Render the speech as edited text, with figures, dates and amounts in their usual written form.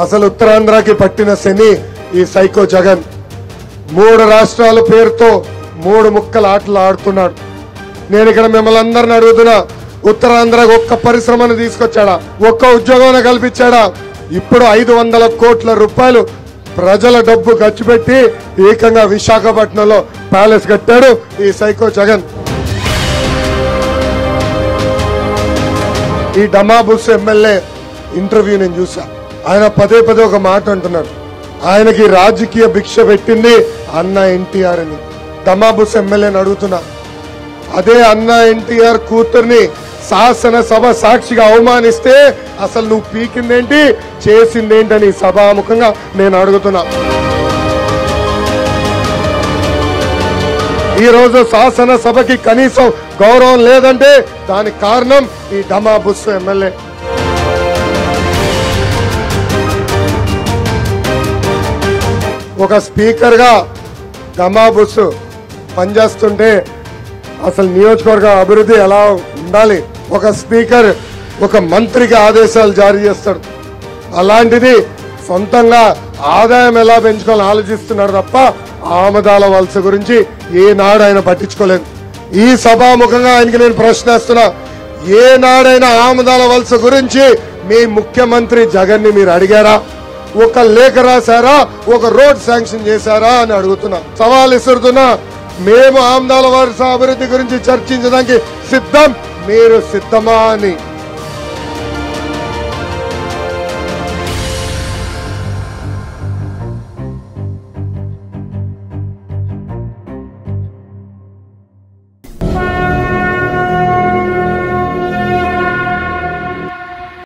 అసలు ఉత్తరాంధ్రకి పట్టిన శని ఈ సైకో జగన్ 3 రాష్ట్రాల పేరుతో 3 ముక్కల ఆటలు ఆడుతున్నాడు. నేను ఇక్కడ మిమ్మల్ని అందరిని అడుగుతున్నా, ఉత్తరాంధ్రకు ఒక్క పరిశ్రమను తీసుకొచ్చాడా? ఒక్క ఉద్యోగం కల్పించాడా? ఇప్పుడు 500 కోట్ల రూపాయలు ప్రజల డబ్బు ఖర్చు పెట్టి ఏకంగా విశాఖపట్నంలో ప్యాలెస్ కట్టాడు ఈ సైకో జగన్. ఈ డమాబుస్ ఎమ్మెల్యే ఇంటర్వ్యూ నేను చూసా. ఆయన పదే ఒక మాట అంటున్నాడు, ఆయనకి రాజకీయ భిక్ష పెట్టింది అన్న ఎన్టీఆర్ అని. డమాబుస్ ఎమ్మెల్యేని అడుగుతున్నా, అదే అన్న ఎన్టీఆర్ కూతుర్ని శాసనసభ సాక్షిగా అవమానిస్తే అసలు నువ్వు పీకిందేంటి, చేసిందేంటని సభాముఖంగా నేను అడుగుతున్నా. ఈ రోజు శాసనసభకి కనీసం గౌరవం లేదంటే దానికి కారణం ఈ డమాబుస్ ఎమ్మెల్యే. ఒక స్పీకర్ గా డమాబుస్ పనిచేస్తుంటే అసలు నియోజకవర్గ అభివృద్ధి ఎలా ఉండాలి? ఒక స్పీకర్ ఒక మంత్రికి ఆదేశాలు జారీ చేస్తాడు. అలాంటిది సొంతంగా ఆదాయం ఎలా పెంచుకోవాలని ఆలోచిస్తున్నాడు తప్ప ఆమదాల వలస గురించి ఏనాడు ఆయన పట్టించుకోలేదు. ఈ సభాముఖంగా ఆయనకి నేను ప్రశ్నిస్తున్నా, ఏనాడైనా ఆమదాల వలస గురించి మీ ముఖ్యమంత్రి జగన్ ని మీరు అడిగారా? ఒక లేఖ రాశారా? ఒక రోడ్ శాంక్షన్ చేశారా అని అడుగుతున్నా, సవాల్ ఇస్తున్నా. మేము ఆమదాల వలస అభివృద్ధి గురించి చర్చించడానికి సిద్ధం, మీరు సిద్ధమా అని.